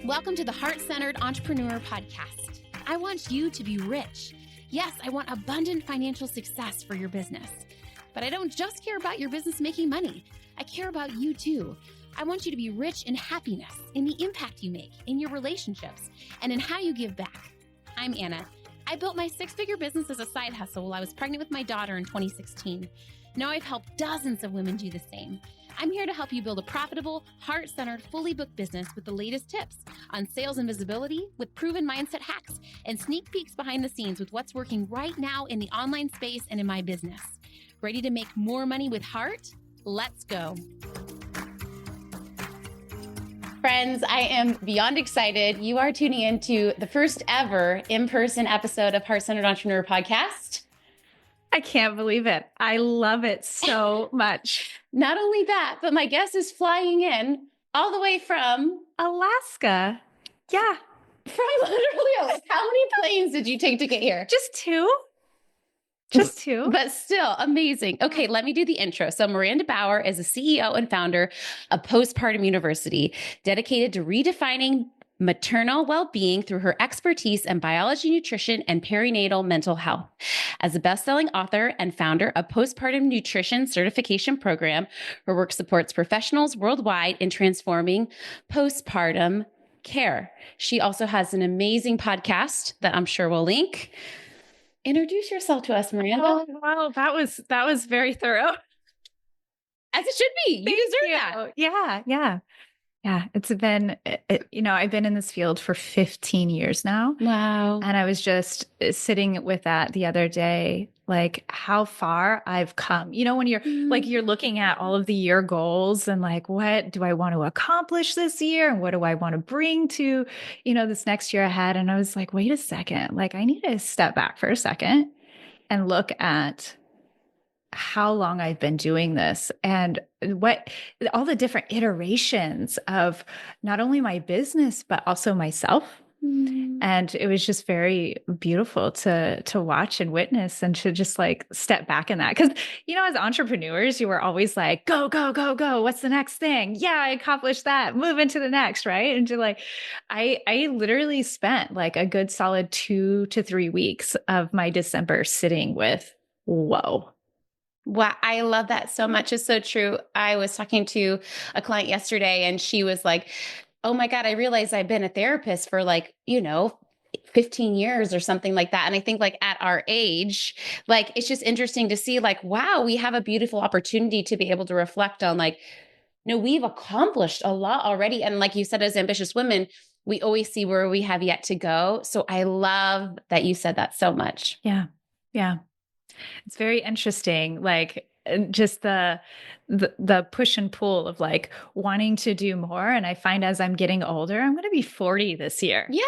Welcome to the Heart-Centered Entrepreneur Podcast. I want you to be rich. Yes, I want abundant financial success for your business. But I don't just care about your business making money. I care about you too. I want you to be rich in happiness, in the impact you make, in your relationships, and in how you give back. I'm Anna. I built my six-figure business as a side hustle while I was pregnant with my daughter in 2016. Now I've helped dozens of women do the same. I'm here to help you build a profitable, heart-centered, fully booked business with the latest tips on sales and visibility, with proven mindset hacks, and sneak peeks behind the scenes with what's working right now in the online space and in my business. Ready to make more money with heart? Let's go. Friends, I am beyond excited. You are tuning into the first ever in-person episode of Heart-Centered Entrepreneur Podcast. I can't believe it. I love it so much. Not only that, but my guest is flying in all the way from Alaska. Yeah. From literally, how many planes did you take to get here? Just two. Just two. But still amazing. Okay, let me do the intro. So Maranda Bower is the CEO and founder of Postpartum University, dedicated to redefining maternal well-being through her expertise in biology, nutrition, and perinatal mental health. As a best-selling author and founder of Postpartum Nutrition Certification Program, her work supports professionals worldwide in transforming postpartum care. She also has an amazing podcast that I'm sure we'll link. Introduce yourself to us, Maranda. Oh, wow, that was very thorough. As it should be. You deserve that. Yeah. It's been, I've been in this field for 15 years now. Wow. And I was just sitting with that the other day, like how far I've come. When you're looking at all of the year goals and like, what do I want to accomplish this year? And what do I want to bring to, this next year ahead? And I was like, wait a second, like I need to step back for a second and look at how long I've been doing this and what all the different iterations of not only my business, but also myself. Mm. And it was just very beautiful to watch and witness and to just like step back in that. Cause as entrepreneurs, you were always like, go, go, go, go. What's the next thing? Yeah, I accomplished that. Move into the next. Right. And to like, I literally spent like a good solid 2 to 3 weeks of my December sitting with, whoa. Wow. I love that so much. It's so true. I was talking to a client yesterday and she was like, oh my God, I realized I've been a therapist for 15 years or something like that. And I think like at our age, like, it's just interesting to see like, wow, we have a beautiful opportunity to be able to reflect on like, no, we've accomplished a lot already. And like you said, as ambitious women, we always see where we have yet to go. So I love that you said that so much. Yeah. It's very interesting, like just the push and pull of like wanting to do more. And I find as I'm getting older, I'm going to be 40 this year. Yeah.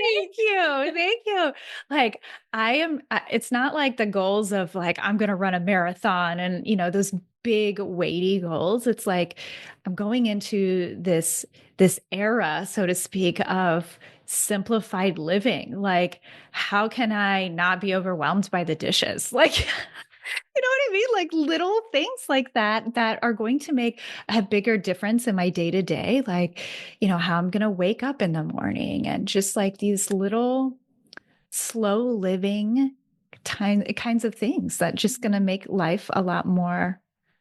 Thank you. Like I am, it's not like the goals of like, I'm going to run a marathon and, those big weighty goals. It's like, I'm going into this era, so to speak, of simplified living. Like, how can I not be overwhelmed by the dishes? Like, you know what I mean? Like little things like that are going to make a bigger difference in my day to day. Like, how I'm going to wake up in the morning and just like these little slow living kinds of things that just going to make life a lot more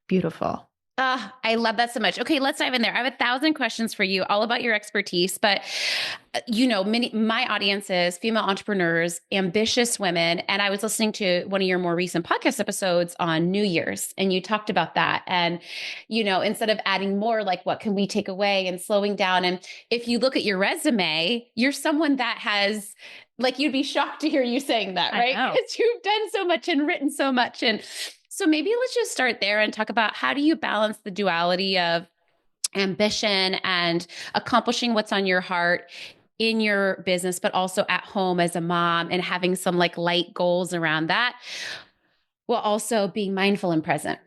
beautiful. I love that so much. Okay, let's dive in there. I have 1,000 questions for you, all about your expertise. But, my audience is female entrepreneurs, ambitious women. And I was listening to one of your more recent podcast episodes on New Year's, and you talked about that. And, instead of adding more, like what can we take away and slowing down? And if you look at your resume, you're someone that has, like, you'd be shocked to hear you saying that, right? Because you've done so much and written so much. And so maybe let's just start there and talk about how do you balance the duality of ambition and accomplishing what's on your heart in your business, but also at home as a mom and having some like light goals around that, while also being mindful and present.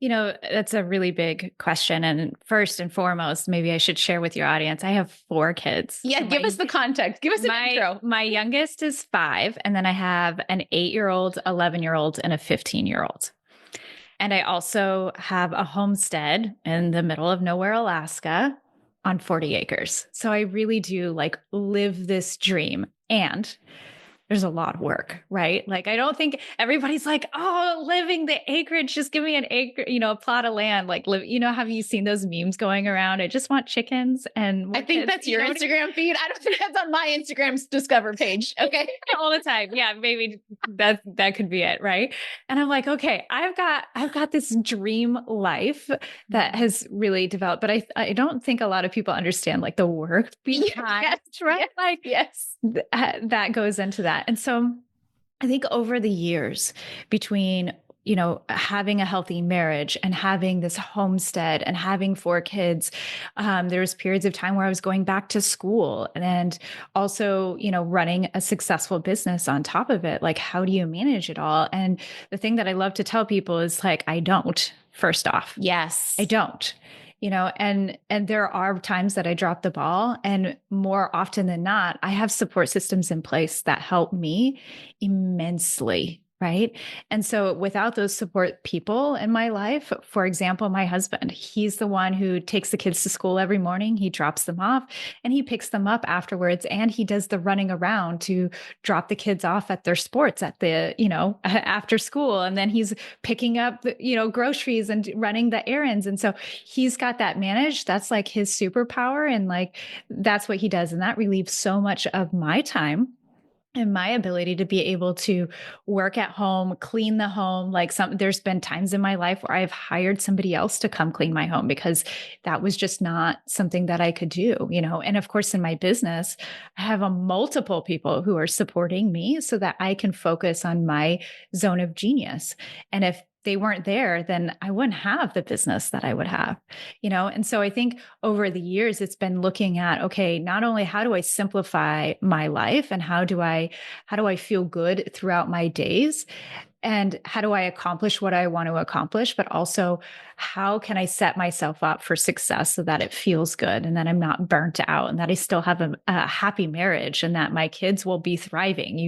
That's a really big question. And first and foremost, maybe I should share with your audience, I have 4 kids. Yeah, so give us the context. Give us an intro. My youngest is 5. And then I have an 8-year-old, 11-year-old, and a 15-year-old. And I also have a homestead in the middle of nowhere, Alaska. on 40 acres. So I really do like live this dream. And there's a lot of work, right? Like, I don't think everybody's like, oh, living the acreage, just give me an acre, a plot of land. Like, live, have you seen those memes going around? I just want chickens and more I think kids. that's your Instagram feed. I don't think that's on my Instagram's Discover page. Okay. All the time. Yeah, maybe that could be it, right? And I'm like, okay, I've got this dream life that has really developed, but I don't think a lot of people understand like the work behind, yes, right? yes, Like yes. that goes into that. And so I think over the years between having a healthy marriage and having this homestead and having 4 kids, there was periods of time where I was going back to school and also, running a successful business on top of it. Like, how do you manage it all? And the thing that I love to tell people is like, I don't, first off. Yes. I don't. And there are times that I drop the ball, and more often than not, I have support systems in place that help me immensely. Right. And so without those support people in my life, for example, my husband, he's the one who takes the kids to school every morning. He drops them off and he picks them up afterwards. And he does the running around to drop the kids off at their sports at the, after school. And then he's picking up, groceries and running the errands. And so he's got that managed. That's like his superpower. And like, that's what he does. And that relieves so much of my time and my ability to be able to work at home, clean the home. Like there's been times in my life where I've hired somebody else to come clean my home because that was just not something that I could do, And of course, in my business, I have a multiple people who are supporting me so that I can focus on my zone of genius. And if they weren't there, then I wouldn't have the business that I would have, And so I think over the years, it's been looking at, okay, not only how do I simplify my life and how do I feel good throughout my days, and how do I accomplish what I want to accomplish, but also how can I set myself up for success so that it feels good and that I'm not burnt out and that I still have a happy marriage and that my kids will be thriving,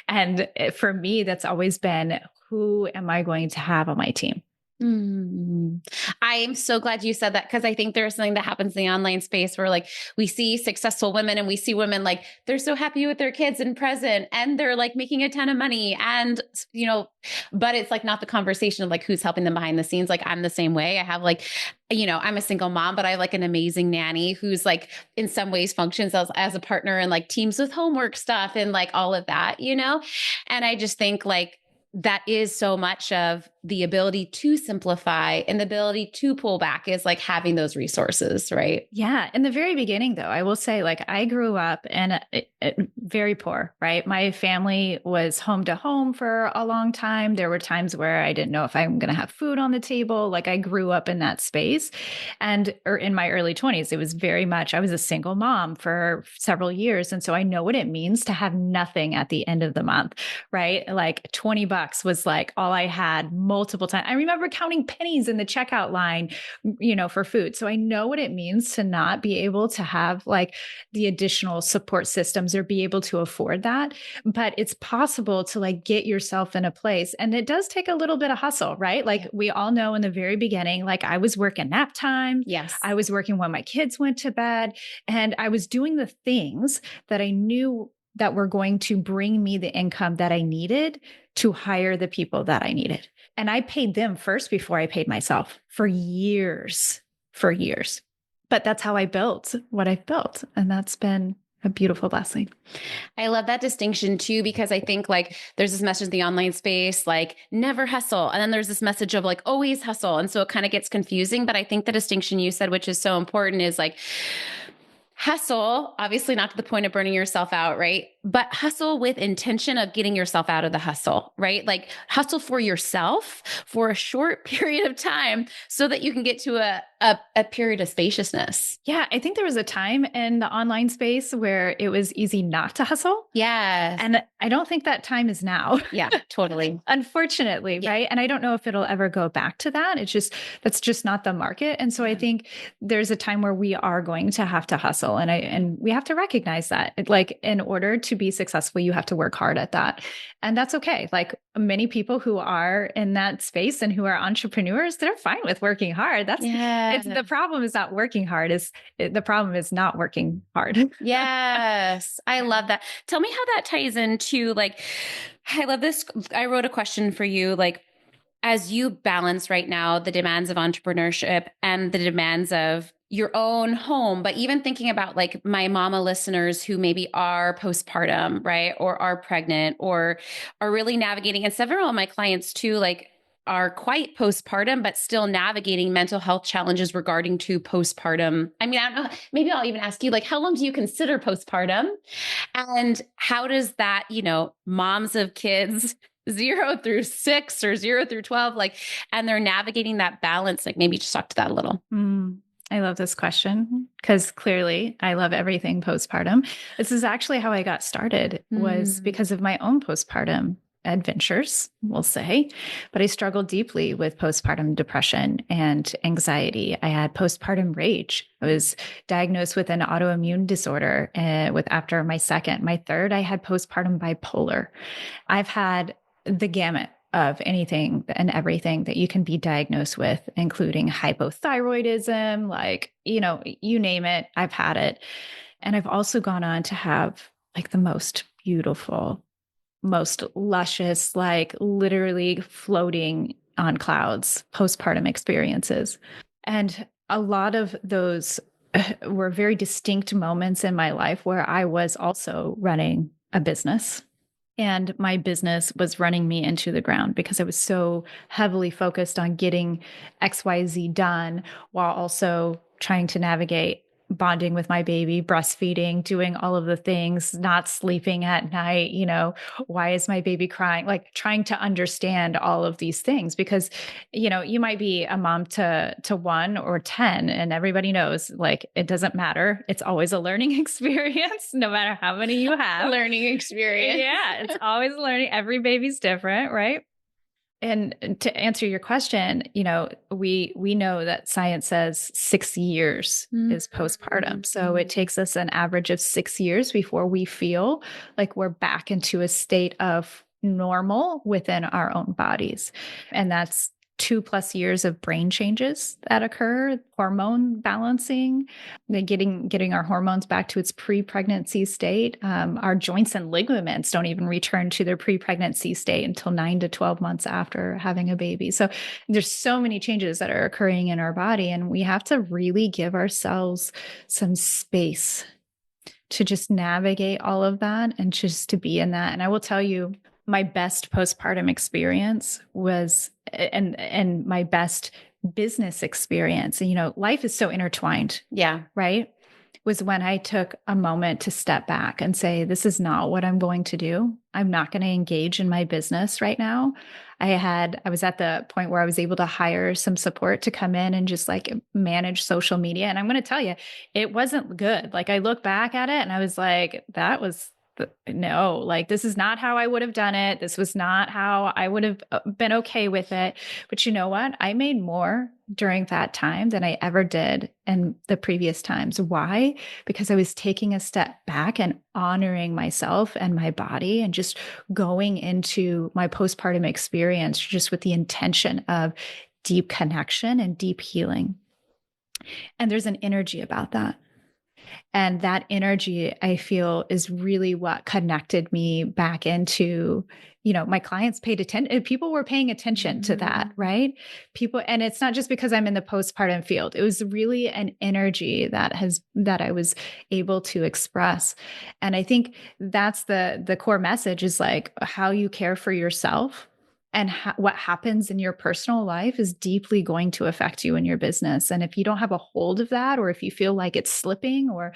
And for me, that's always been, who am I going to have on my team? I am so glad you said that because I think there's something that happens in the online space where like we see successful women and we see women like they're so happy with their kids and present and they're like making a ton of money and but it's like not the conversation of like who's helping them behind the scenes. Like I'm the same way. I have like I'm a single mom, but I have like an amazing nanny who's like in some ways functions as a partner and like teams with homework stuff and like all of that, And I just think like that is so much of the ability to simplify and the ability to pull back is like having those resources, right? Yeah. In the very beginning, though, I will say, like, I grew up in very poor, right? My family was home to home for a long time. There were times where I didn't know if I'm going to have food on the table. Like, I grew up in that space. And in my early 20s, it was very much, I was a single mom for several years. And so I know what it means to have nothing at the end of the month, right? Like $20 was like all I had multiple times. I remember counting pennies in the checkout line, for food. So I know what it means to not be able to have like the additional support systems or be able to afford that. But it's possible to like get yourself in a place. And it does take a little bit of hustle, right? Like we all know in the very beginning, like I was working nap time. Yes. I was working when my kids went to bed, and I was doing the things that I knew that were going to bring me the income that I needed to hire the people that I needed. And I paid them first before I paid myself for years. But that's how I built what I've built. And that's been a beautiful blessing. I love that distinction too, because I think like there's this message in the online space, like never hustle. And then there's this message of like always hustle. And so it kind of gets confusing. But I think the distinction you said, which is so important, is like hustle, obviously not to the point of burning yourself out, right? But hustle with intention of getting yourself out of the hustle, right? Like hustle for yourself for a short period of time so that you can get to a period of spaciousness. Yeah. I think there was a time in the online space where it was easy not to hustle. Yeah. And I don't think that time is now. Yeah, totally. Unfortunately, Yeah. right? And I don't know if it'll ever go back to that. That's just not the market. And so I think there's a time where we are going to have to hustle. And we have to recognize that, like, in order to be successful, you have to work hard at that. And that's okay. Like many people who are in that space and who are entrepreneurs, they're fine with working hard. It's the problem is not working hard, the problem is not working hard. Yes, I love that. Tell me how that ties into like, I love this. I wrote a question for you, like, as you balance right now the demands of entrepreneurship and the demands of your own home, but even thinking about like my mama listeners who maybe are postpartum, right? Or are pregnant or are really navigating, and several of my clients too, like are quite postpartum, but still navigating mental health challenges regarding to postpartum. I mean, I don't know, maybe I'll even ask you, like, how long do you consider postpartum? And how does that, moms of kids 0 through 6 or 0 through 12, like, and they're navigating that balance, like maybe just talk to that a little. I love this question because clearly I love everything postpartum. This is actually how I got started, was because of my own postpartum adventures, we'll say. But I struggled deeply with postpartum depression and anxiety. I had postpartum rage. I was diagnosed with an autoimmune disorder after my second. My third, I had postpartum bipolar. I've had the gamut of anything and everything that you can be diagnosed with, including hypothyroidism, like, you name it, I've had it. And I've also gone on to have like the most beautiful, most luscious, like literally floating on clouds postpartum experiences. And a lot of those were very distinct moments in my life where I was also running a business. And my business was running me into the ground because I was so heavily focused on getting XYZ done while also trying to navigate bonding with my baby, breastfeeding, doing all of the things, not sleeping at night, why is my baby crying? Like trying to understand all of these things because, you might be a mom to 1 or 10 and everybody knows like it doesn't matter. It's always a learning experience, no matter how many you have. Learning experience. Yeah, it's always learning. Every baby's different, right? And to answer your question, we know that science says 6 years is postpartum. So it takes us an average of 6 years before we feel like we're back into a state of normal within our own bodies. And that's 2+ years of brain changes that occur, hormone balancing, getting our hormones back to its pre-pregnancy state. Our joints and ligaments don't even return to their pre-pregnancy state until 9 to 12 months after having a baby. So there's so many changes that are occurring in our body, and we have to really give ourselves some space to just navigate all of that and just to be in that. And I will tell you, my best postpartum experience was, and my best business experience, and life is so intertwined. Yeah. Right. Was when I took a moment to step back and say, this is not what I'm going to do. I'm not going to engage in my business right now. I was at the point where I was able to hire some support to come in and just like manage social media. And I'm going to tell you, it wasn't good. Like I look back at it and I was like, no, like this is not how I would have done it. This was not how I would have been okay with it. But you know what? I made more during that time than I ever did in the previous times. Why? Because I was taking a step back and honoring myself and my body and just going into my postpartum experience just with the intention of deep connection and deep healing. And there's an energy about that. And that energy, I feel, is really what connected me back into, my clients paid attention. People were paying attention to that, right? People, and it's not just because I'm in the postpartum field. It was really an energy that I was able to express. And I think that's the core message is like how you care for yourself. And what happens in your personal life is deeply going to affect you in your business. And if you don't have a hold of that, or if you feel like it's slipping, or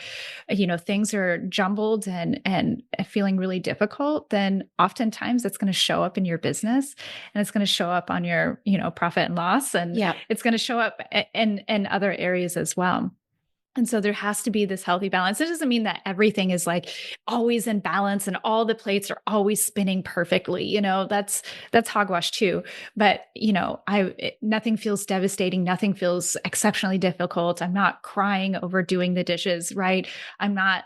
things are jumbled and feeling really difficult, then oftentimes it's going to show up in your business, and it's going to show up on your profit and loss, and it's going to show up in other areas as well. And so there has to be this healthy balance. It doesn't mean that everything is like always in balance and all the plates are always spinning perfectly. That's hogwash too. But, nothing feels devastating. Nothing feels exceptionally difficult. I'm not crying over doing the dishes, right? I'm not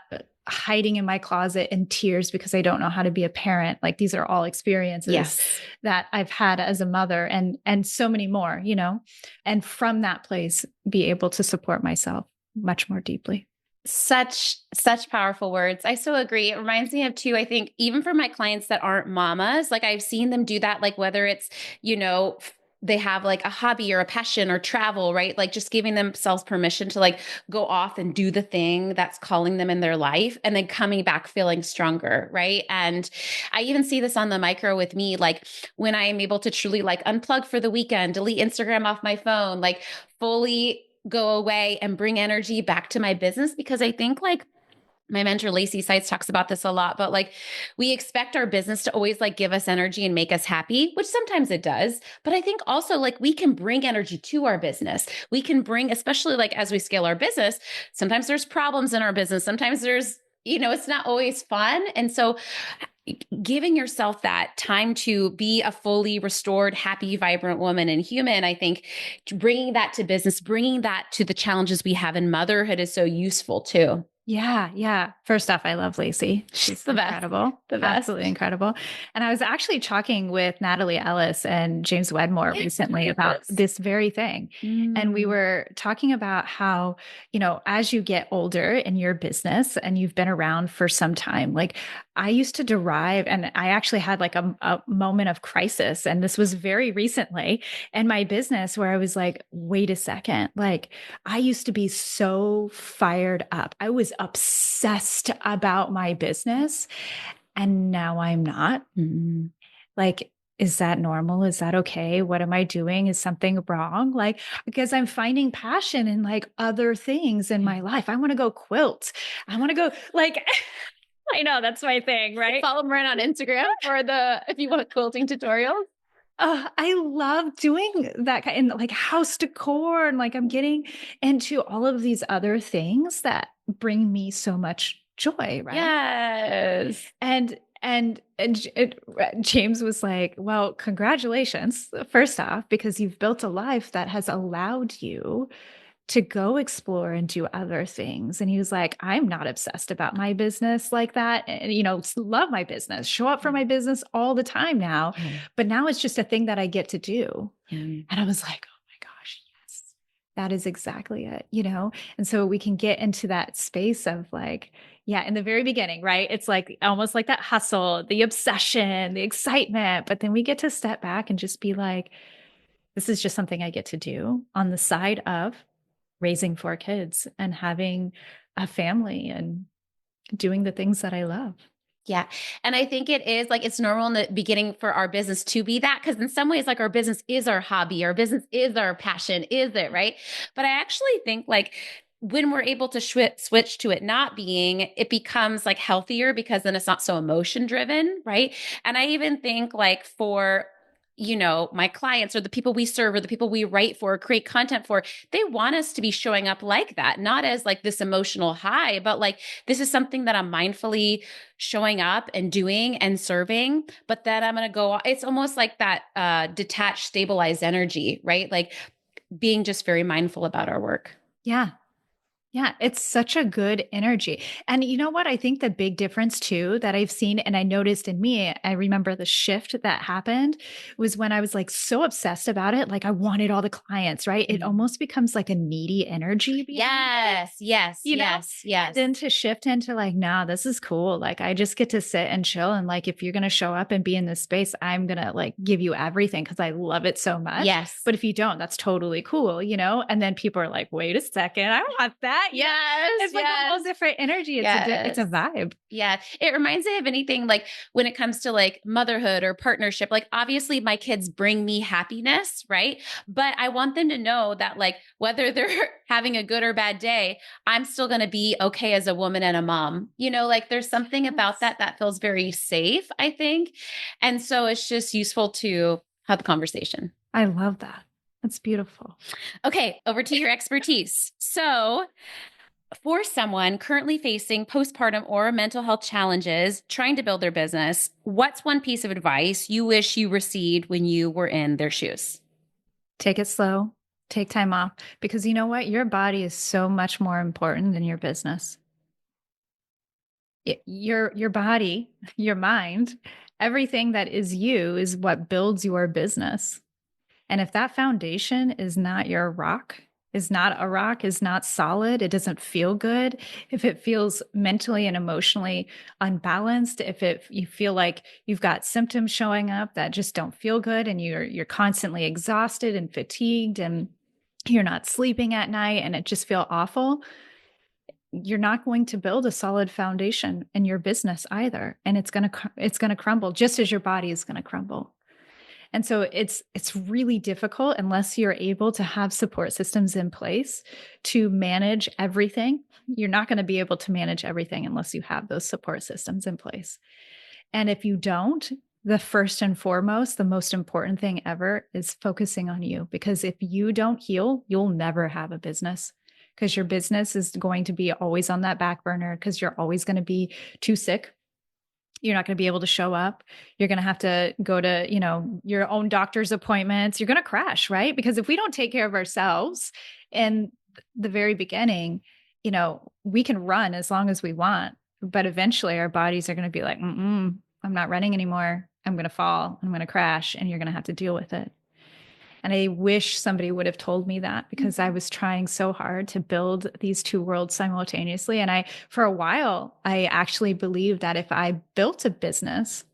hiding in my closet in tears because I don't know how to be a parent. Like these are all experiences Yes. that I've had as a mother and so many more, you know, and from that place, be able to support myself much more deeply. Such powerful words. I so agree. It reminds me of too, I think even for my clients that aren't mamas, like I've seen them do that, like whether it's, they have like a hobby or a passion or travel, right? Like just giving themselves permission to like go off and do the thing that's calling them in their life and then coming back feeling stronger, right? And I even see this on the micro with me, like when I am able to truly like unplug for the weekend, delete Instagram off my phone, like fully go away and bring energy back to my business. Because I think like my mentor Lacey Sites talks about this a lot, but like we expect our business to always like give us energy and make us happy, which sometimes it does. But I think also like we can bring energy to our business. We can bring, especially like as we scale our business, sometimes there's problems in our business. Sometimes there's, it's not always fun. And so giving yourself that time to be a fully restored, happy, vibrant woman and human, I think bringing that to business, bringing that to the challenges we have in motherhood is so useful too. Yeah, yeah. First off, I love Lacey. She's The best. incredible. The best. Absolutely incredible. And I was actually talking with Natalie Ellis and James Wedmore recently about this very thing. And we were talking about how, as you get older in your business and you've been around for some time, like I used to derive, and I actually had like a moment of crisis. And this was very recently in my business where I was like, wait a second, like I used to be so fired up. I was obsessed about my business, and now I'm not. Mm-hmm. Like, is that normal? Is that okay? What am I doing? Is something wrong? Like, because I'm finding passion in like other things in my life. I want to go quilt. I want to go like, I know that's my thing, right? Follow Maranda on Instagram for if you want quilting tutorials. I love doing that kind and like house decor and like I'm getting into all of these other things that bring me so much joy, right? Yes. James was like, "Well, congratulations, first off, because you've built a life that has allowed you to go explore and do other things." And he was like, I'm not obsessed about my business like that. And, love my business, show up for my business all the time now. Yeah. But now it's just a thing that I get to do. Yeah. And I was like, oh my gosh, yes, that is exactly it, And so we can get into that space of like, yeah, in the very beginning, right? It's like almost like that hustle, the obsession, the excitement. But then we get to step back and just be like, this is just something I get to do on the side of raising 4 kids and having a family and doing the things that I love. Yeah. And I think it is like it's normal in the beginning for our business to be that because in some ways, like our business is our hobby, our business is our passion, is it? Right. But I actually think like when we're able to switch to it not being, it becomes like healthier because then it's not so emotion driven. Right. And I even think like for my clients or the people we serve or the people we write for, create content for, they want us to be showing up like that, not as like this emotional high, but like this is something that I'm mindfully showing up and doing and serving. But then I'm going to go, it's almost like that detached, stabilized energy, right? Like being just very mindful about our work. Yeah. Yeah, it's such a good energy. And you know what? I think the big difference too that I've seen and I noticed in me, I remember the shift that happened was when I was like so obsessed about it. Like I wanted all the clients, right? It almost becomes like a needy energy. Yes, yes, yes, yes. And then to shift into like, nah, this is cool. Like I just get to sit and chill. And like, if you're going to show up and be in this space, I'm going to like give you everything because I love it so much. Yes. But if you don't, that's totally cool, And then people are like, wait a second, I want that. Yes. It's like a whole different energy. It's a vibe. Yeah. It reminds me of anything like when it comes to like motherhood or partnership, like obviously my kids bring me happiness, right? But I want them to know that like whether they're having a good or bad day, I'm still going to be okay as a woman and a mom. Like there's something about that feels very safe, I think. And so it's just useful to have the conversation. I love that. That's beautiful. Okay, over to your expertise. So, for someone currently facing postpartum or mental health challenges, trying to build their business, what's one piece of advice you wish you received when you were in their shoes? Take it slow, take time off, because you know what? Your body is so much more important than your business. Your body, your mind, everything that is you is what builds your business. And if that foundation is not your rock, is not a rock, is not solid, it doesn't feel good, if it feels mentally and emotionally unbalanced, if you feel like you've got symptoms showing up that just don't feel good, and you're constantly exhausted and fatigued, and you're not sleeping at night and it just feel awful, you're not going to build a solid foundation in your business either, and it's going to crumble just as your body is going to crumble. And so it's really difficult unless you're able to have support systems in place to manage everything. You're not going to be able to manage everything unless you have those support systems in place. And if you don't, the first and foremost, the most important thing ever is focusing on you. Because if you don't heal, you'll never have a business, because your business is going to be always on that back burner, because you're always going to be too sick. You're not going to be able to show up. You're going to have to go to, your own doctor's appointments. You're going to crash, right? Because if we don't take care of ourselves in the very beginning, we can run as long as we want, but eventually our bodies are going to be like, I'm not running anymore. I'm going to fall. I'm going to crash, and you're going to have to deal with it. And I wish somebody would have told me that, because I was trying so hard to build these two worlds simultaneously. And for a while, I actually believed that if I built a business,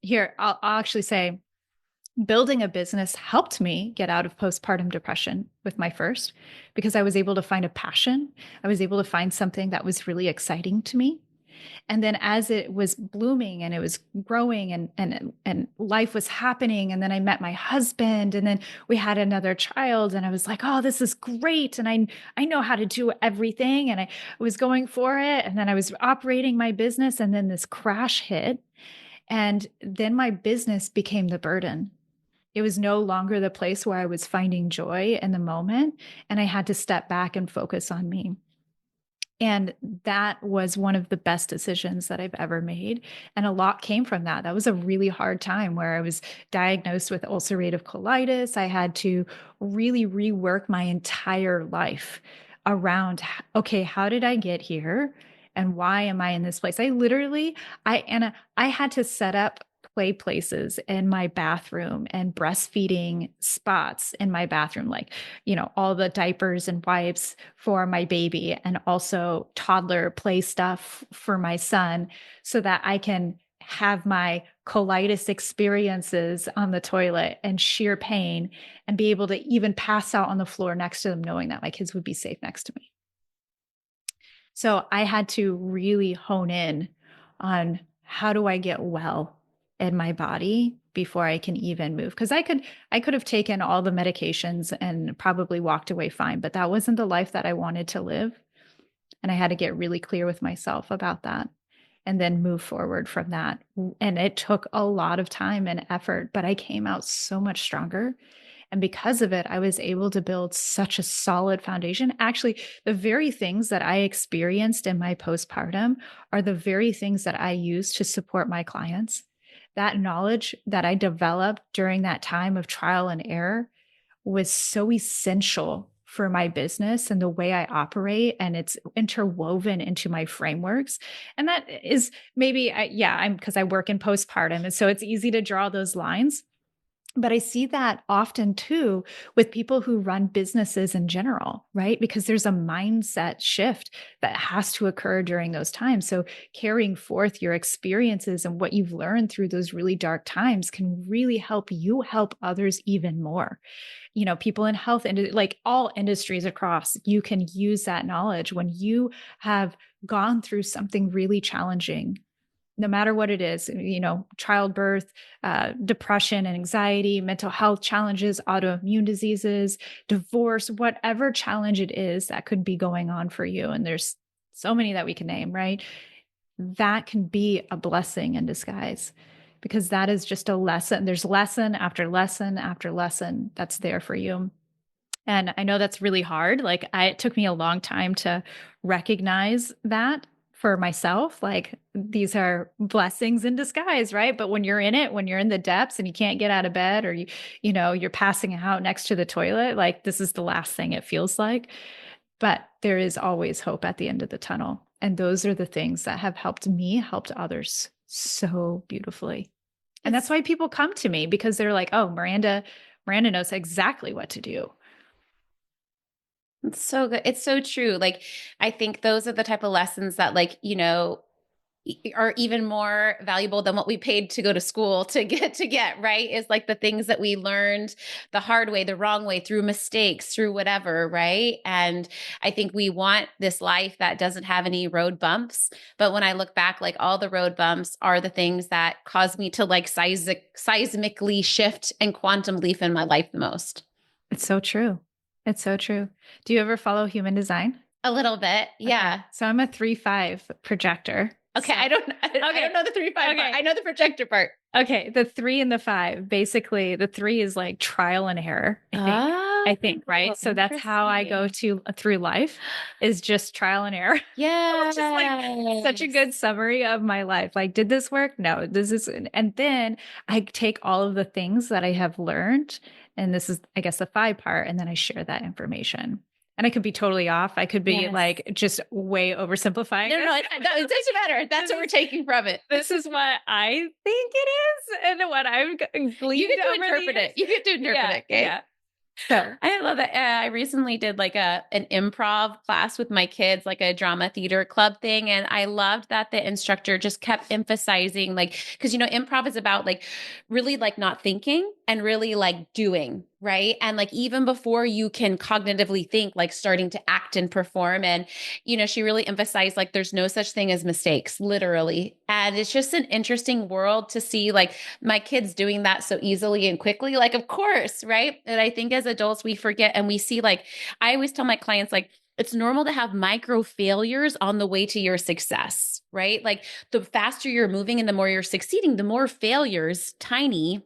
here, I'll actually say, building a business helped me get out of postpartum depression with my first, because I was able to find a passion. I was able to find something that was really exciting to me. And then as it was blooming and it was growing, and life was happening, and then I met my husband, and then we had another child, and I was like, oh, this is great. And I know how to do everything. And I was going for it. And then I was operating my business, and then this crash hit. And then my business became the burden. It was no longer the place where I was finding joy in the moment. And I had to step back and focus on me. And that was one of the best decisions that I've ever made. And a lot came from that. That was a really hard time where I was diagnosed with ulcerative colitis. I had to really rework my entire life around, okay, how did I get here? And why am I in this place? Anna, I had to set up play places in my bathroom and breastfeeding spots in my bathroom, like, all the diapers and wipes for my baby, and also toddler play stuff for my son, so that I can have my colitis experiences on the toilet and sheer pain, and be able to even pass out on the floor next to them, knowing that my kids would be safe next to me. So I had to really hone in on, how do I get well in my body before I can even move? Because I could have taken all the medications and probably walked away fine, but that wasn't the life that I wanted to live. And I had to get really clear with myself about that, and then move forward from that. And it took a lot of time and effort, but I came out so much stronger. And because of it, I was able to build such a solid foundation. Actually, the very things that I experienced in my postpartum are the very things that I use to support my clients. That knowledge that I developed during that time of trial and error was so essential for my business and the way I operate, and it's interwoven into my frameworks. And that is maybe, I'm because I work in postpartum, and so it's easy to draw those lines. But I see that often too with people who run businesses in general, right? Because there's a mindset shift that has to occur during those times. So carrying forth your experiences and what you've learned through those really dark times can really help you help others even more. People in health and like all industries across, you can use that knowledge when you have gone through something really challenging, no matter what it is, childbirth, depression and anxiety, mental health challenges, autoimmune diseases, divorce, whatever challenge it is that could be going on for you. And there's so many that we can name, right? That can be a blessing in disguise, because that is just a lesson. There's lesson after lesson after lesson that's there for you. And I know that's really hard. Like, it took me a long time to recognize that for myself. Like, these are blessings in disguise, right? But when you're in it, when you're in the depths and you can't get out of bed, or you're passing out next to the toilet, like, this is the last thing it feels like. But there is always hope at the end of the tunnel. And those are the things that have helped me, helped others so beautifully. And that's It's why people come to me, because they're like, oh, Miranda knows exactly what to do. It's so good. It's so true. Like, I think those are the type of lessons that, like, are even more valuable than what we paid to go to school to get, right? Is like the things that we learned the hard way, the wrong way, through mistakes, through whatever, right? And I think we want this life that doesn't have any road bumps. But when I look back, like all the road bumps are the things that cause me to like seismically shift and quantum leap in my life the most. It's so true. It's so true. Do you ever follow human design? A little bit. Okay. Yeah. So I'm a 3-5 projector. Okay. So, I don't know the 3-5 okay. part. I know the projector part. Okay, the 3 and the 5. Basically, the 3 is like trial and error, I think. Oh, I think, right? So that's how I go through life, is just trial and error. Yeah. Which is like such a good summary of my life. Like, did this work? No, this is, and then I take all of the things that I have learned, and this is, I guess, the 5 part, and then I share that information. And I could be totally off. I could be like just way oversimplifying. No, it doesn't matter. That's what we're taking from it. This is what I think it is, and what I've gleaned. You get to over interpret it. You get to interpret it. Okay? Yeah. So I love that. I recently did like an improv class with my kids, like a drama theater club thing. And I loved that the instructor just kept emphasizing, like, because, improv is about like really like not thinking and really like doing, right? And like even before you can cognitively think, like starting to act and perform. And, she really emphasized like there's no such thing as mistakes, literally. And it's just an interesting world to see like my kids doing that so easily and quickly. Like, of course, right? And I think as adults, we forget and we see, like, I always tell my clients, like, it's normal to have micro failures on the way to your success, right? Like, the faster you're moving and the more you're succeeding, the more failures, tiny,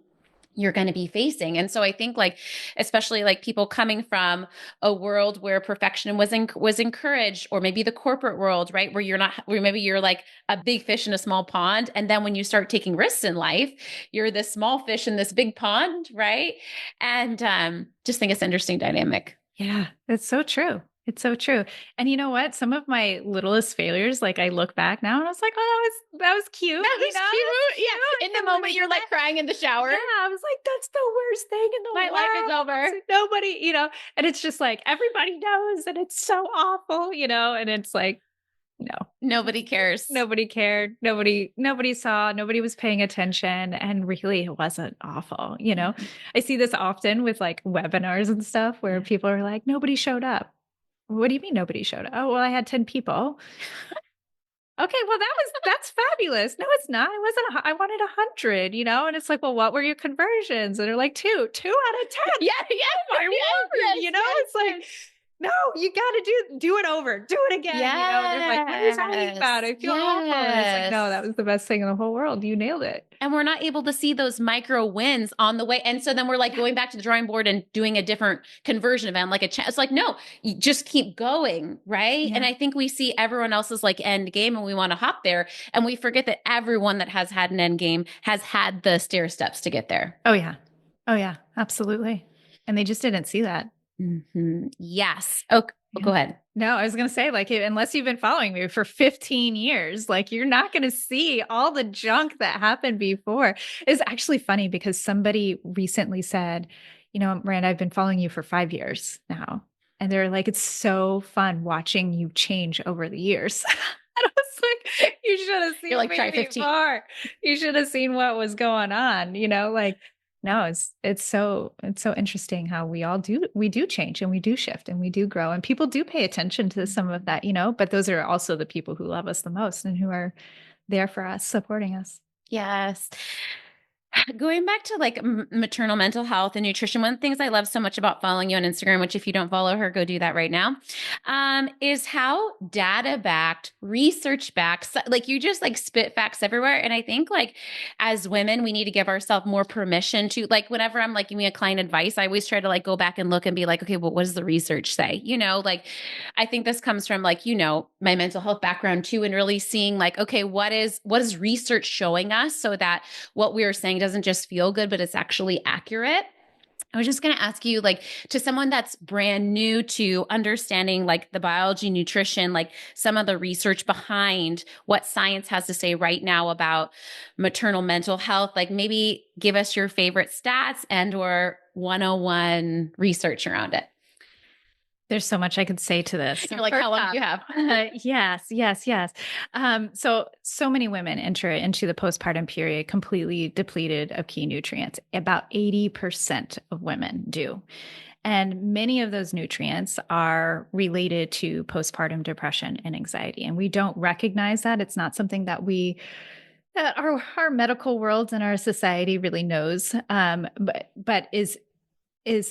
you're going to be facing. And so I think, like, especially like people coming from a world where perfection was encouraged, or maybe the corporate world, right? Where maybe you're like a big fish in a small pond. And then when you start taking risks in life, you're this small fish in this big pond, right? And just think it's an interesting dynamic. yeah, it's so true. It's so true. And you know what? Some of my littlest failures, like I look back now and I was like, oh, that was cute. That was cute. Yeah. In the moment, you're like crying in the shower. Yeah, I was like, that's the worst thing in the My world. life is over. Like, nobody, and it's just like everybody knows, and it's so awful, and it's like, no, nobody cares. Nobody cared. Nobody saw, nobody was paying attention. And really, it wasn't awful. I see this often with like webinars and stuff where people are like, nobody showed up. What do you mean nobody showed up? Oh, well, I had 10 people. Okay, well, that's fabulous. No, it's not. I wanted 100, and it's like, well, what were your conversions? And they're like 2 out of 10. Yeah, My word, it's like, no, you got to do it over, do it again. They're like, what are you talking about? I feel awful. And it's like, no, that was the best thing in the whole world. You nailed it. And we're not able to see those micro wins on the way. And so then we're like going back to the drawing board and doing a different conversion event, like it's like, no, you just keep going. Right. Yeah. And I think we see everyone else's like end game and we want to hop there. And we forget that everyone that has had an end game has had the stair steps to get there. Oh yeah. Absolutely. And they just didn't see that. Mm-hmm. Yes. Okay. Yeah. Go ahead. No, I was going to say, like, unless you've been following me for 15 years, like, you're not going to see all the junk that happened before. It's actually funny because somebody recently said, Miranda, I've been following you for 5 years now. And they're like, it's so fun watching you change over the years. And I was like, you should have seen me try 15. before. You should have seen what was going on, like. No, it's so interesting how we do change and we do shift and we do grow, and people do pay attention to some of that, but those are also the people who love us the most and who are there for us, supporting us. Yes. Going back to like maternal mental health and nutrition, one of the things I love so much about following you on Instagram, which if you don't follow her, go do that right now, is how data-backed, research-backed, like you just like spit facts everywhere. And I think like as women, we need to give ourselves more permission to, like, whenever I'm like giving a client advice, I always try to like go back and look and be like, okay, well, what does the research say? Like, I think this comes from like, my mental health background too, and really seeing like, okay, what is research showing us so that what we are saying doesn't just feel good, but it's actually accurate. I was just going to ask you, like, to someone that's brand new to understanding like the biology, nutrition, like some of the research behind what science has to say right now about maternal mental health, like maybe give us your favorite stats and or 101 research around it. There's so much I could say to this. You're like, how long do you have? Yes. So many women enter into the postpartum period completely depleted of key nutrients. About 80% of women do. And many of those nutrients are related to postpartum depression and anxiety. And we don't recognize that. It's not something that our medical world and our society really knows, but is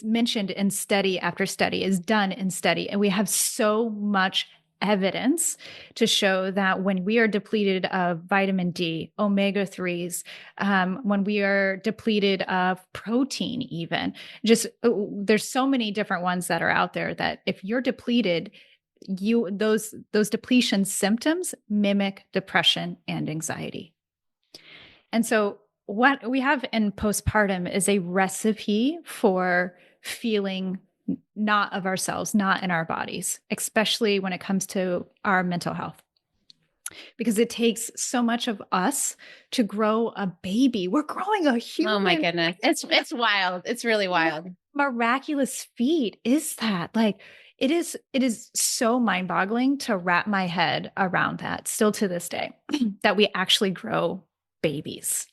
mentioned in study after study, is done in study. And we have so much evidence to show that when we are depleted of vitamin D, omega 3s, when we are depleted of protein, even just there's so many different ones that are out there that if you're depleted, those depletion symptoms mimic depression and anxiety. And so what we have in postpartum is a recipe for feeling not of ourselves, not in our bodies, especially when it comes to our mental health. Because it takes so much of us to grow a baby. We're growing a human. Oh my goodness. It's wild. It's really wild. Miraculous feat is that. Like it is so mind-boggling to wrap my head around that still to this day, that we actually grow babies.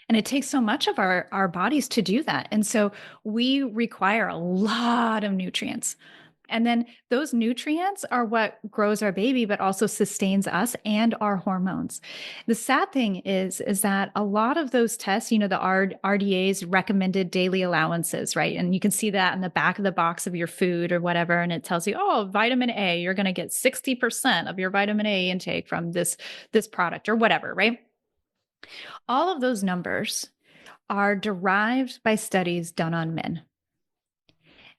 And it takes so much of our bodies to do that. And so we require a lot of nutrients. And then those nutrients are what grows our baby, but also sustains us and our hormones. The sad thing is that a lot of those tests, the RDA's recommended daily allowances, right? And you can see that in the back of the box of your food or whatever. And it tells you, oh, vitamin A, you're going to get 60% of your vitamin A intake from this product or whatever, right? All of those numbers are derived by studies done on men.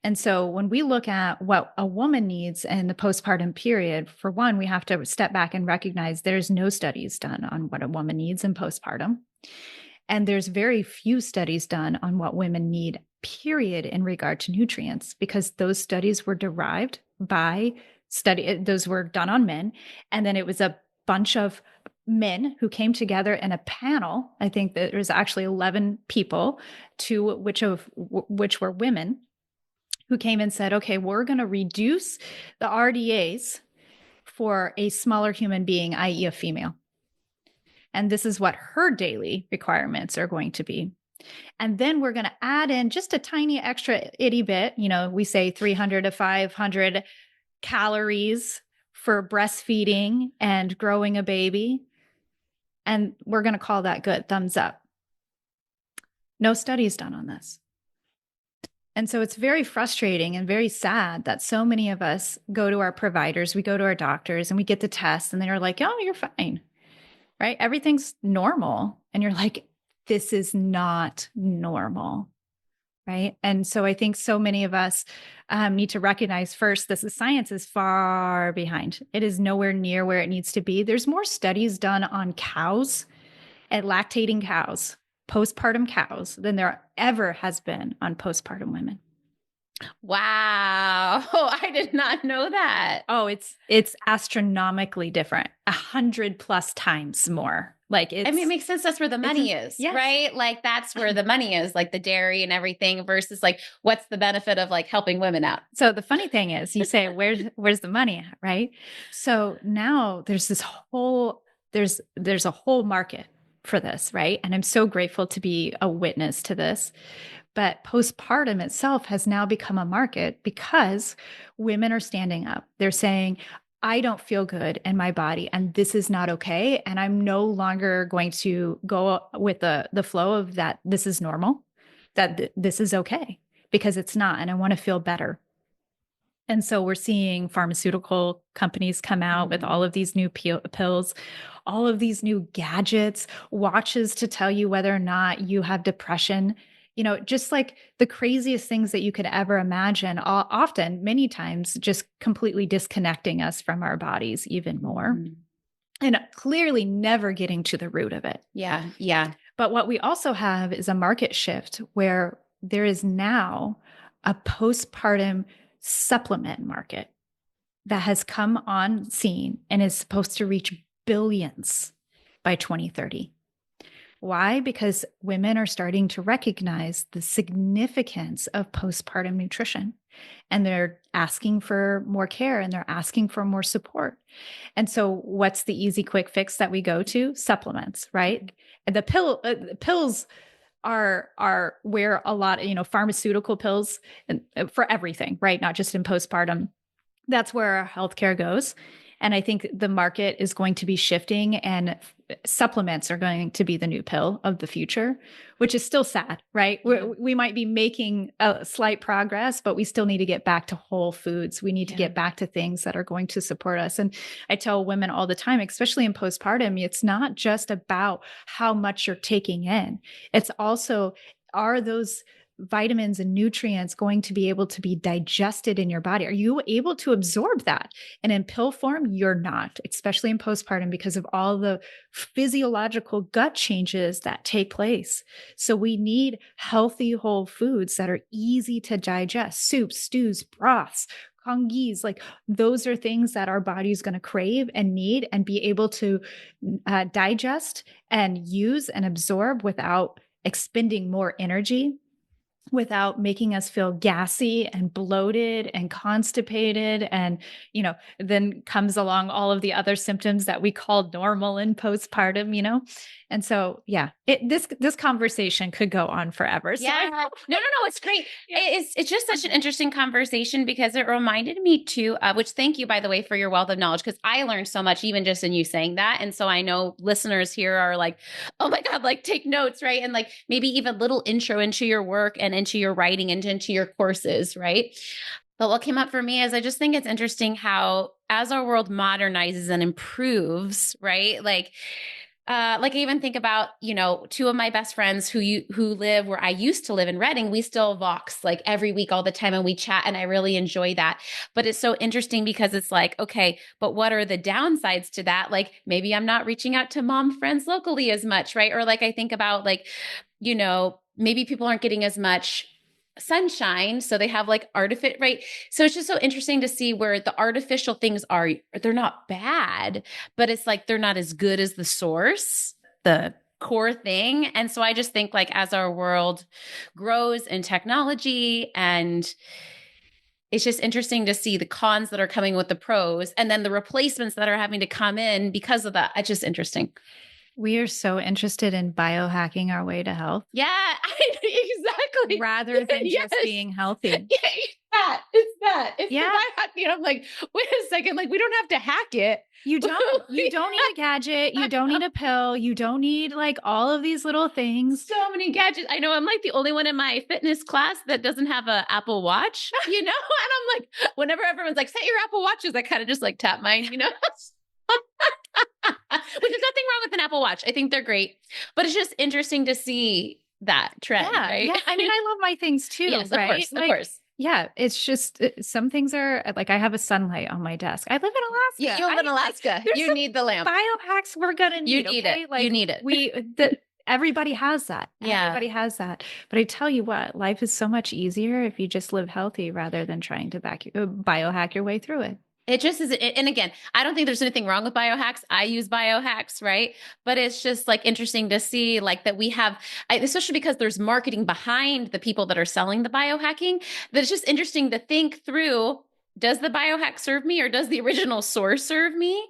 And so when we look at what a woman needs in the postpartum period, for one, we have to step back and recognize there's no studies done on what a woman needs in postpartum. And there's very few studies done on what women need, period, in regard to nutrients, because those studies were derived by those were done on men. And then it was a bunch of men who came together in a panel. I think that there was actually 11 people, which were women, who came and said, okay, we're going to reduce the RDAs for a smaller human being, i.e. a female. And this is what her daily requirements are going to be. And then we're going to add in just a tiny extra itty bit, we say 300 to 500 calories for breastfeeding and growing a baby. And we're going to call that good, thumbs up. No studies done on this. And so it's very frustrating and very sad that so many of us go to our providers, we go to our doctors and we get the test and they're like, oh, you're fine, right? Everything's normal. And you're like, this is not normal, right? And so I think so many of us need to recognize first, the science is far behind. It is nowhere near where it needs to be. There's more studies done on cows and lactating cows, postpartum cows, than there ever has been on postpartum women. Wow. I did not know that. Oh, it's astronomically different, 100+ times more. Like it makes sense. That's where the money is, yes. Right? Like that's where the money is, like the dairy and everything versus like, what's the benefit of like helping women out? So the funny thing is you say, where's the money at, right? So now there's a whole market for this, right? And I'm so grateful to be a witness to this. But postpartum itself has now become a market because women are standing up. They're saying, I don't feel good in my body and this is not okay. And I'm no longer going to go with the flow of that. This is normal, that this is okay, because it's not. And I want to feel better. And so we're seeing pharmaceutical companies come out with all of these new pills, all of these new gadgets, watches to tell you whether or not you have depression. Just like the craziest things that you could ever imagine, often, many times, just completely disconnecting us from our bodies even more. And clearly never getting to the root of it. Yeah. Yeah. But what we also have is a market shift where there is now a postpartum supplement market that has come on scene and is supposed to reach billions by 2030. Why? Because women are starting to recognize the significance of postpartum nutrition, and they're asking for more care and they're asking for more support. And so what's the easy quick fix that we go to? Supplements, right? And the pills are where a lot of, pharmaceutical pills and for everything, right? Not just in postpartum. That's where our healthcare goes. And I think the market is going to be shifting, and supplements are going to be the new pill of the future, which is still sad, right? We might be making a slight progress, but we still need to get back to whole foods. We need to get back to things that are going to support us. And I tell women all the time, especially in postpartum, it's not just about how much you're taking in. It's also, are those vitamins and nutrients going to be able to be digested in your body? Are you able to absorb that? And in pill form, you're not, especially in postpartum, because of all the physiological gut changes that take place. So we need healthy whole foods that are easy to digest: soups, stews, broths, congis. Like, those are things that our body is going to crave and need and be able to digest and use and absorb without expending more energy, without making us feel gassy and bloated and constipated. And, then comes along all of the other symptoms that we call normal in postpartum. And so, this conversation could go on forever. So no, it's great. Yeah. It's just such an interesting conversation, because it reminded me too, which, thank you, by the way, for your wealth of knowledge, because I learned so much even just in you saying that. And so I know listeners here are like, oh my God, like, take notes, right? And like maybe even little intro into your work and into your writing and into your courses, right? But what came up for me is, I just think it's interesting how, as our world modernizes and improves, right? Like I even think about, two of my best friends who live where I used to live in Reading. We still Vox like every week, all the time, and we chat, and I really enjoy that. But it's so interesting because it's like, okay, but what are the downsides to that? Like, maybe I'm not reaching out to mom friends locally as much, right? Or like, I think about like, maybe people aren't getting as much sunshine, so they have like artificial, right? So it's just so interesting to see where the artificial things they're not bad, but it's like they're not as good as the source, the core thing. And so I just think, like, as our world grows in technology, and it's just interesting to see the cons that are coming with the pros, and then the replacements that are having to come in because of that. It's just interesting. We are so interested in biohacking our way to health. Yeah, exactly. Rather than just being healthy. Yeah, it's that. It's the biohacking. I'm like, wait a second, like, we don't have to hack it. You don't need a gadget. You don't need a pill. You don't need like all of these little things. So many gadgets. I know I'm like the only one in my fitness class that doesn't have an Apple Watch, And I'm like, whenever everyone's like, set your Apple Watches, I kind of just like tap mine, Which is nothing wrong with an Apple Watch. I think they're great, but it's just interesting to see that trend, right? Yeah. I mean, I love my things too, yes, right? Of course. Yeah, it's just some things are like, I have a sunlight on my desk. I live in Alaska. Yeah, you live in Alaska. You need the lamp. Biohacks we're gonna need. You need it. Like, you need it. Everybody has that. Yeah. Everybody has that. But I tell you what, life is so much easier if you just live healthy rather than trying to biohack your way through it. It just is. And again, I don't think there's anything wrong with biohacks. I use biohacks, right? But it's just like interesting to see like that we have, especially because there's marketing behind the people that are selling the biohacking, that it's just interesting to think through, does the biohack serve me or does the original source serve me?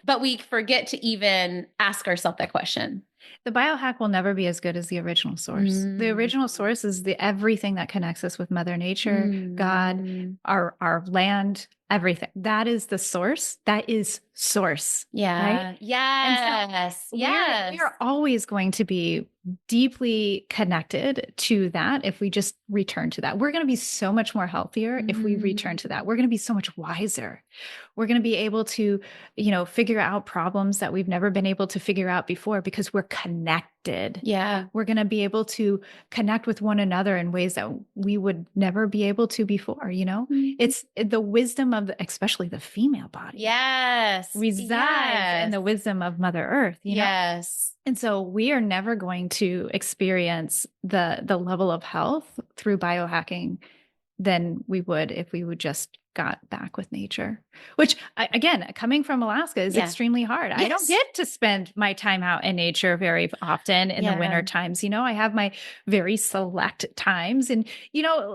But we forget to even ask ourselves that question. The biohack will never be as good as the original source. The original source is everything that connects us with Mother Nature, God, our land, everything. That is the source. That is source. Yeah. Right? Yes. So yes. We are always going to be deeply connected to that if we just return to that. We're going to be so much more healthier if we return to that. We're going to be so much wiser. We're going to be able to, figure out problems that we've never been able to figure out before because we're connected. connected. Yeah. We're going to be able to connect with one another in ways that we would never be able to before, It's the wisdom of especially the female body Yes. resides in Yes. the wisdom of Mother Earth, Yes. And so we are never going to experience the level of health through biohacking than we would if we would just got back with nature, which again, coming from Alaska is extremely hard. I don't get to spend my time out in nature very often in the winter times. I have my very select times and,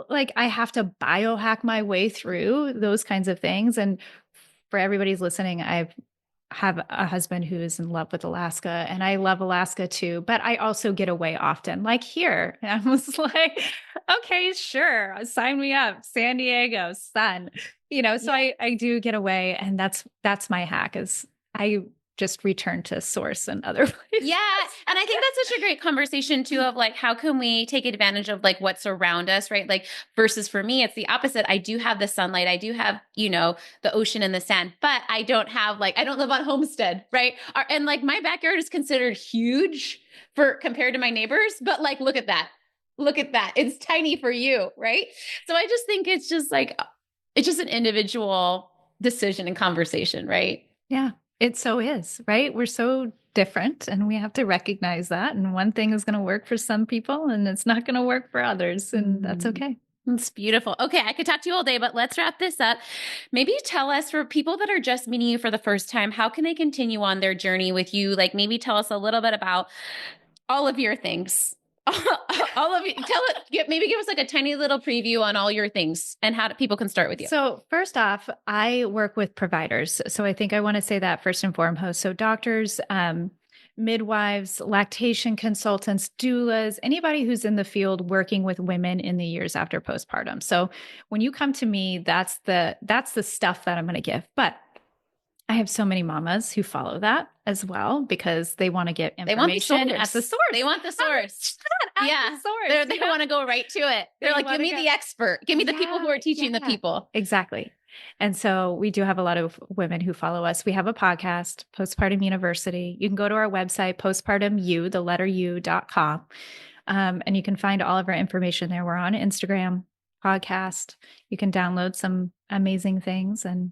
like I have to biohack my way through those kinds of things. And for everybody's listening, I have a husband who is in love with Alaska and I love Alaska too, but I also get away often, like here. And I was like, okay, sure. Sign me up. San Diego, sun, so I do get away. And that's my hack is I just return to source and other places. Yeah. And I think that's such a great conversation too, of like, how can we take advantage of like what's around us, right? Like versus for me, it's the opposite. I do have the sunlight. I do have, the ocean and the sand, but I don't have I don't live on Homestead, right? And like my backyard is considered huge compared to my neighbors, but like, look at that. Look at that. It's tiny for you, right? So I just think it's just an individual decision and conversation, right? Yeah. It so is, right? We're so different and we have to recognize that. And one thing is going to work for some people and it's not going to work for others. And that's okay. It's beautiful. Okay, I could talk to you all day, but let's wrap this up. Maybe tell us, for people that are just meeting you for the first time, how can they continue on their journey with you? Like maybe tell us a little bit about all of your things. All of you. Maybe give us like a tiny little preview on all your things and how people can start with you. So first off, I work with providers. So I think I want to say that first and foremost. So doctors, midwives, lactation consultants, doulas, anybody who's in the field working with women in the years after postpartum. So when you come to me, that's the stuff that I'm going to give. But I have so many mamas who follow that as well because they want to get information at the source. They want the source. The source. They want to go right to it. They're like, give me the expert. Give me the people who are teaching the people. Exactly. And so we do have a lot of women who follow us. We have a podcast, Postpartum University. You can go to our website, postpartumu, the letter u.com. And you can find all of our information there. We're on Instagram, podcast. You can download some amazing things and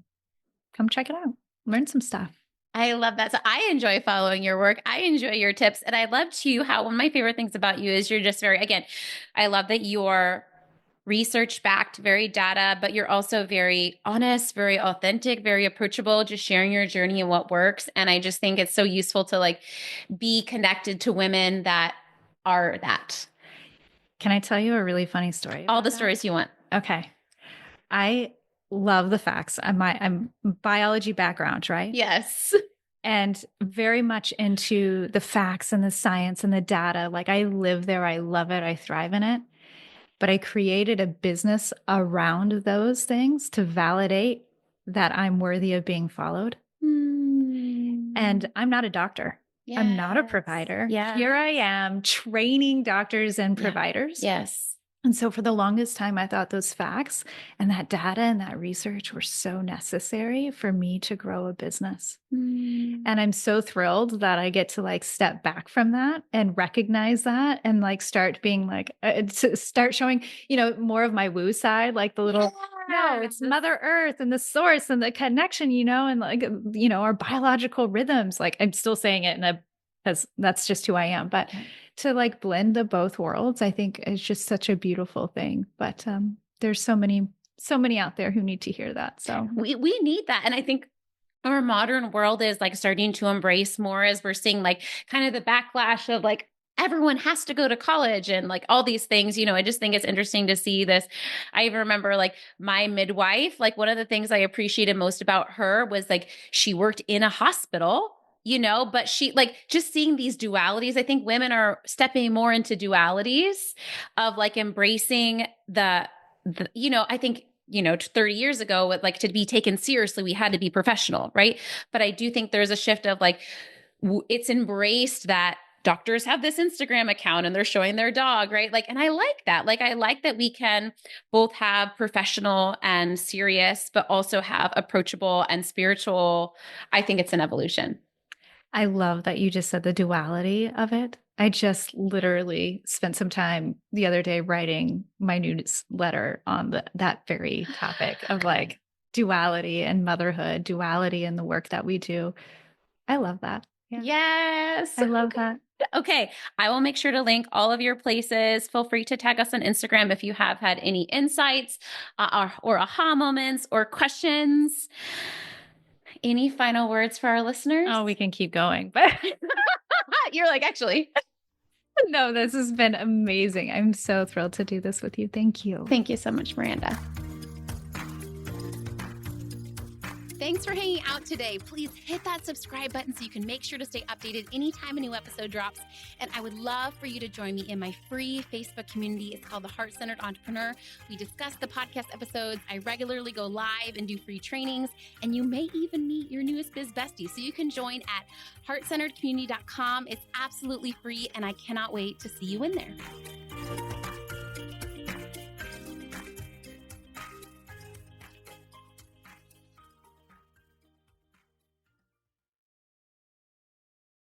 come check it out. Learn some stuff. I love that. So I enjoy following your work. I enjoy your tips. And I love too how one of my favorite things about you is you're just I love that you're research backed, very data, but you're also very honest, very authentic, very approachable, just sharing your journey and what works. And I just think it's so useful to be connected to women that are that. Can I tell you a really funny story? All the stories you want. Okay. I love the facts. I'm biology background, right? Yes. And very much into the facts and the science and the data. Like I live there. I love it. I thrive in it. But I created a business around those things to validate that I'm worthy of being followed. And I'm not a doctor. Yes. I'm not a provider. Yeah. Here I am training doctors and providers. Yes. And so for the longest time, I thought those facts and that data and that research were so necessary for me to grow a business. And I'm so thrilled that I get to step back from that and recognize that and start being start showing, more of my woo side, like the little, no, it's Mother Earth and the source and the connection, and our biological rhythms. I'm still saying it because that's just who I am. But to blend the both worlds, I think is just such a beautiful thing. But there's so many out there who need to hear that. So we need that. And I think our modern world is starting to embrace more as we're seeing kind of the backlash of everyone has to go to college and all these things, I just think it's interesting to see this. I even remember my midwife, one of the things I appreciated most about her was she worked in a hospital, but she just seeing these dualities. I think women are stepping more into dualities of embracing I think 30 years ago, to be taken seriously, we had to be professional, right? But I do think there's a shift of it's embraced that doctors have this Instagram account and they're showing their dog, right? And I like that. I like that we can both have professional and serious, but also have approachable and spiritual. I think it's an evolution. I love that you just said the duality of it. I just literally spent some time the other day writing my newsletter on that very topic of like duality and motherhood, duality in the work that we do. I love that. Yeah. Yes. I love that. Okay. I will make sure to link all of your places. Feel free to tag us on Instagram if you have had any insights or aha moments or questions. Any final words for our listeners? Oh, we can keep going, but you're like, actually. No, this has been amazing. I'm so thrilled to do this with you. Thank you. Thank you so much, Maranda. Thanks for hanging out today. Please hit that subscribe button so you can make sure to stay updated anytime a new episode drops. And I would love for you to join me in my free Facebook community. It's called The Heart-Centered Entrepreneur. We discuss the podcast episodes. I regularly go live and do free trainings. And you may even meet your newest biz bestie. So you can join at heartcenteredcommunity.com. It's absolutely free, and I cannot wait to see you in there.